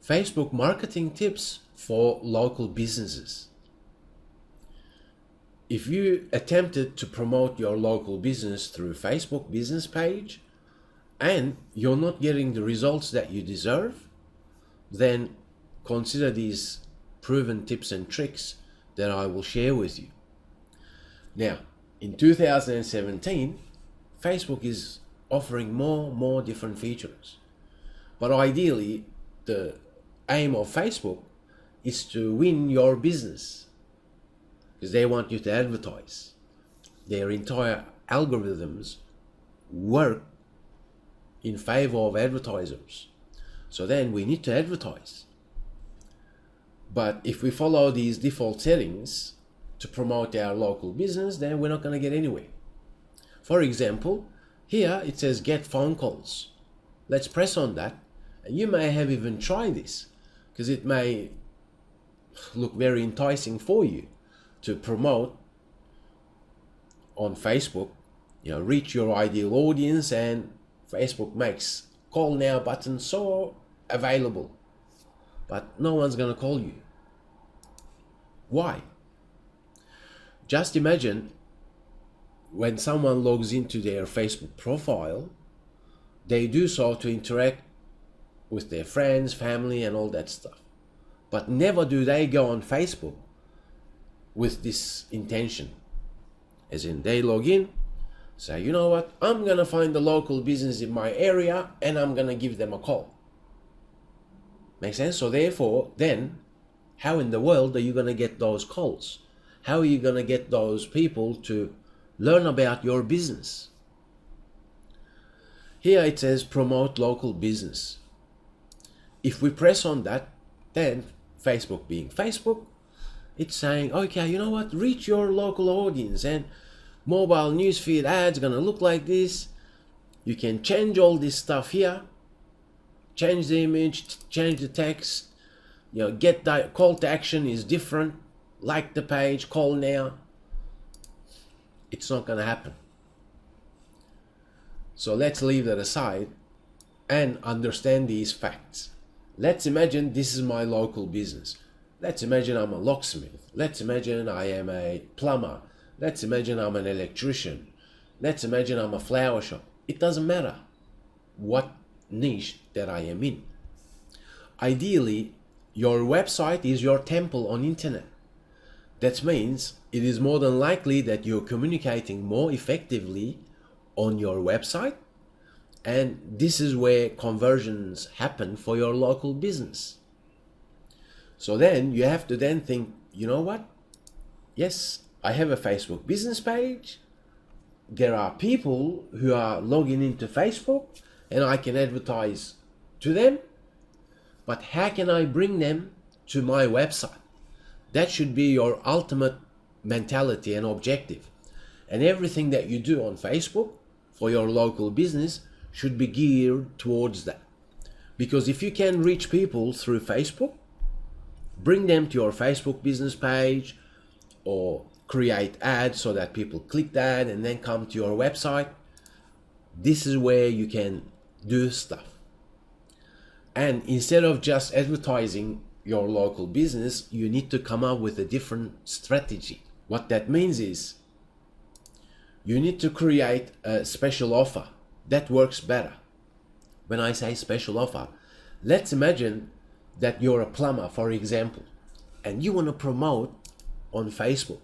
Facebook marketing tips for local businesses. If you attempted to promote your local business through Facebook business page and you're not getting the results that you deserve, then consider these proven tips and tricks that I will share with you. Now, in 2017, Facebook is offering more different features. But ideally, the aim of Facebook is to win your business because they want you to advertise. Their entire algorithms work in favor of advertisers. So then we need to advertise. But if we follow these default settings to promote our local business, then we're not going to get anywhere. For example, here it says get phone calls. Let's press on that. And you may have even tried this because it may look very enticing for you to promote on Facebook, reach your ideal audience, and Facebook makes call now button so available. But no one's going to call you. Why? Just imagine when someone logs into their Facebook profile, they do so to interact with their friends, family, and all that stuff. But never do they go on Facebook with this intention. As in, they log in, say, you know what, I'm going to find the local business in my area and I'm going to give them a call. Make sense? So therefore, then, how in the world are you going to get those calls? How are you going to get those people to learn about your business? Here it says promote local business. If we press on that, then Facebook being Facebook, it's saying, okay, you know what, reach your local audience, and mobile newsfeed ads gonna look like this. You can change all this stuff here, change the image, change the text, get that call to action is different, like the page, call now. It's not gonna happen. So let's leave that aside and understand these facts. Let's imagine this is my local business. Let's imagine I'm a locksmith. Let's imagine I am a plumber. Let's imagine I'm an electrician. Let's imagine I'm a flower shop. It doesn't matter what niche that I am in. Ideally, your website is your temple on internet. That means it is more than likely that you're communicating more effectively on your website, and this is where conversions happen for your local business. So then you have to then think, you know what? Yes, I have a Facebook business page. There are people who are logging into Facebook and I can advertise to them, but how can I bring them to my website? That should be your ultimate mentality and objective. And everything that you do on Facebook for your local business should be geared towards that. Because if you can reach people through Facebook, bring them to your Facebook business page or create ads so that people click that and then come to your website, this is where you can do stuff. And instead of just advertising your local business, you need to come up with a different strategy. What that means is you need to create a special offer that works better. When I say special offer, let's imagine that you're a plumber, for example, and you want to promote on Facebook.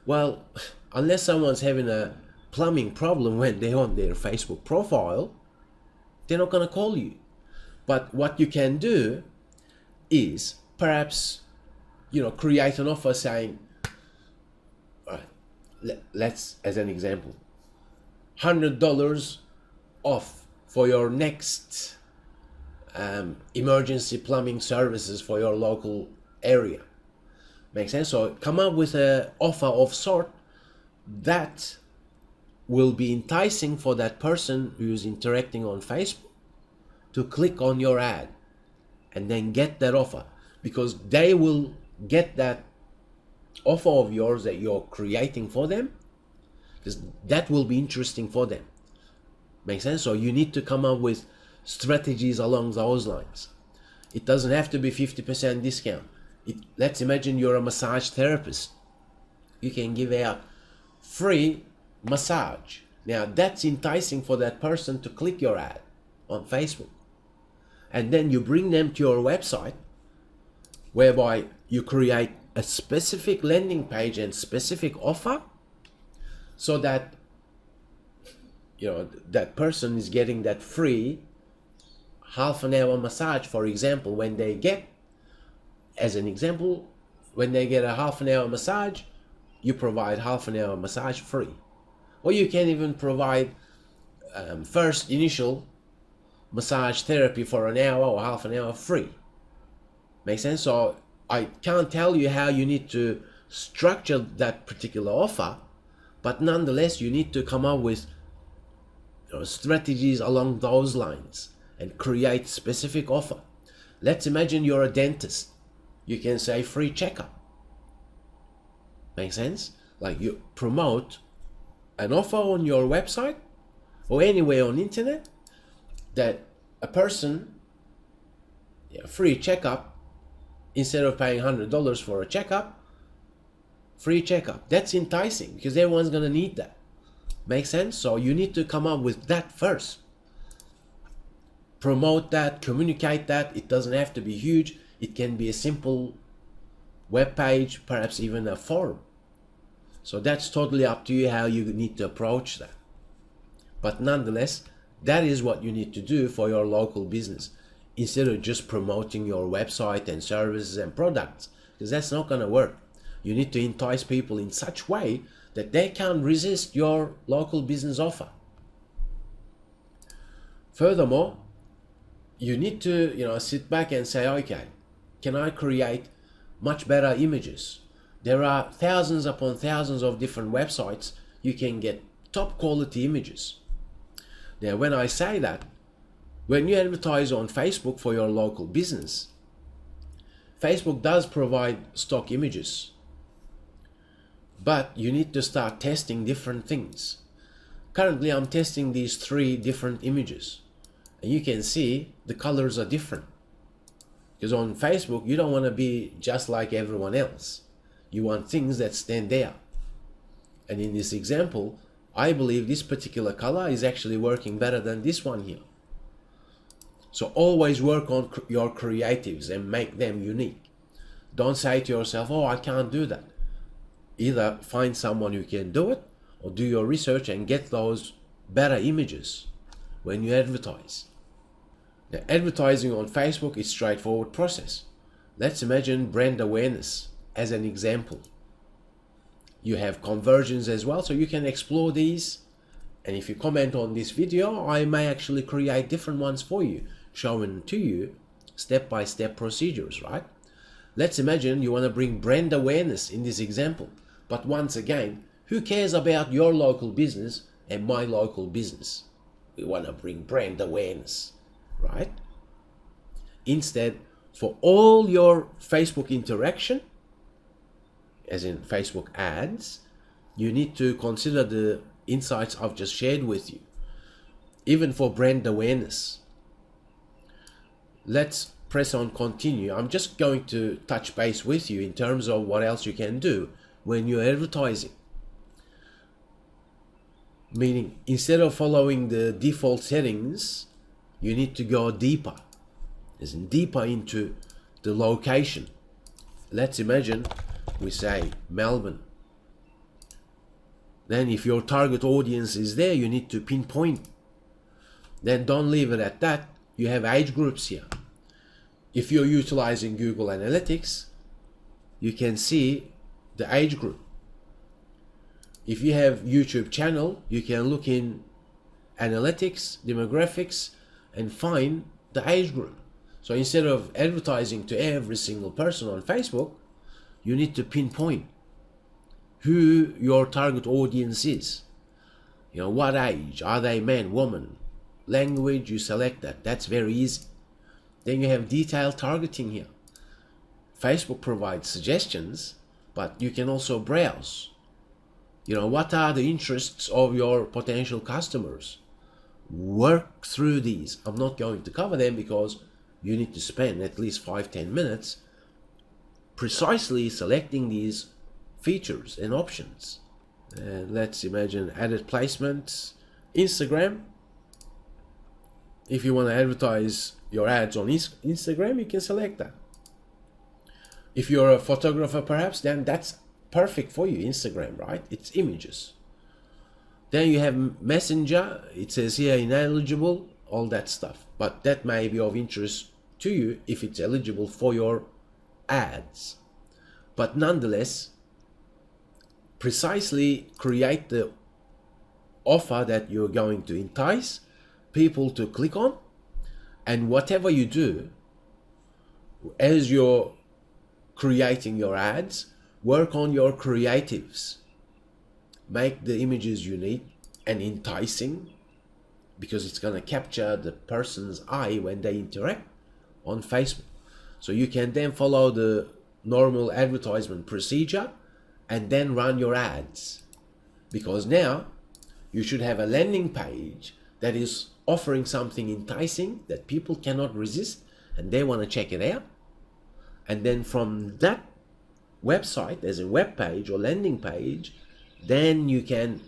Well, unless someone's having a plumbing problem when they're on their Facebook profile, they're not going to call you. But what you can do is perhaps, create an offer saying, all right, let's, as an example, $100 off for your next emergency plumbing services for your local area. Make sense? So come up with an offer of sort that will be enticing for that person who's interacting on Facebook to click on your ad and then get that offer, because they will get that offer of yours that you're creating for them, because that will be interesting for them. Make sense? So you need to come up with strategies along those lines. It doesn't have to be 50% discount. Let's imagine you're a massage therapist. You can give out free massage. Now that's enticing for that person to click your ad on Facebook. And then you bring them to your website, whereby you create a specific landing page and specific offer, so that that person is getting that free half an hour massage, for example. When they get, as an example, when they get a half an hour massage, you provide half an hour massage free. Or you can even provide first initial massage therapy for an hour or half an hour free. Make sense? So I can't tell you how you need to structure that particular offer, but nonetheless you need to come up with strategies along those lines and create specific offer. Let's imagine you're a dentist. You can say free checkup. Make sense? Like you promote an offer on your website or anywhere on internet that a person, free checkup, instead of paying $100 for a checkup, free checkup. That's enticing because everyone's gonna need that. Make sense? So you need to come up with that first. Promote that, communicate that. It doesn't have to be huge. It can be a simple web page, perhaps even a forum. So that's totally up to you how you need to approach that. But nonetheless, that is what you need to do for your local business, instead of just promoting your website and services and products, because that's not going to work. You need to entice people in such way that they can't resist your local business offer. Furthermore, you need to sit back and say, okay, can I create much better images? There are thousands upon thousands of different websites. You can get top quality images. Now, when I say that, when you advertise on Facebook for your local business, Facebook does provide stock images, but you need to start testing different things. Currently, I'm testing these 3 different images, and you can see the colors are different. Because on Facebook, you don't want to be just like everyone else. You want things that stand out. And in this example, I believe this particular color is actually working better than this one here. So always work on your creatives and make them unique. Don't say to yourself, oh, I can't do that. Either find someone who can do it, or do your research and get those better images when you advertise. Now, advertising on Facebook is a straightforward process. Let's imagine brand awareness as an example. You have conversions as well, so you can explore these. And if you comment on this video, I may actually create different ones for you, showing to you step-by-step procedures, right? Let's imagine you want to bring brand awareness in this example. But once again, who cares about your local business and my local business? We want to bring brand awareness, right? Instead, for all your Facebook interaction, as in Facebook ads, you need to consider the insights I've just shared with you, even for brand awareness. Let's press on continue. I'm just going to touch base with you in terms of what else you can do when you're advertising. Meaning, instead of following the default settings, you need to go deeper, as in deeper into the location. Let's imagine we say Melbourne. Then if your target audience is there, you need to pinpoint. Then don't leave it at that. You have age groups here. If you're utilizing Google Analytics, you can see the age group. If you have YouTube channel, you can look in analytics, demographics, and find the age group. So instead of advertising to every single person on Facebook, you need to pinpoint who your target audience is. What age? Are they man, woman? Language, you select that. That's very easy. Then you have detailed targeting here. Facebook provides suggestions, but you can also browse. What are the interests of your potential customers? Work through these. I'm not going to cover them because you need to spend at least 5-10 minutes precisely selecting these features and options. And let's imagine added placements. Instagram. If you want to advertise your ads on Instagram, you can select that. If you're a photographer perhaps, then that's perfect for you, Instagram, right? It's images. Then you have Messenger. It says here ineligible, all that stuff. But that may be of interest to you if it's eligible for your ads. But nonetheless, precisely create the offer that you're going to entice people to click on. And whatever you do, as you're creating your ads, work on your creatives. Make the images unique and enticing, because it's going to capture the person's eye when they interact on Facebook. So you can then follow the normal advertisement procedure and then run your ads, because now you should have a landing page that is offering something enticing that people cannot resist and they want to check it out. And then from that website, as a web page or landing page, then you can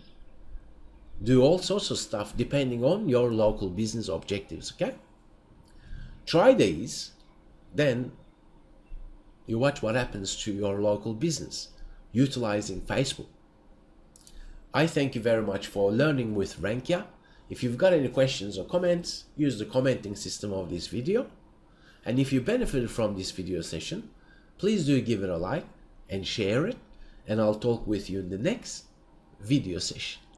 do all sorts of stuff depending on your local business objectives. Okay, try these, then you watch what happens to your local business utilizing Facebook. I thank you very much for learning with Rankia. If you've got any questions or comments, use the commenting system of this video. And if you benefited from this video session, please do give it a like and share it, and I'll talk with you in the next video session.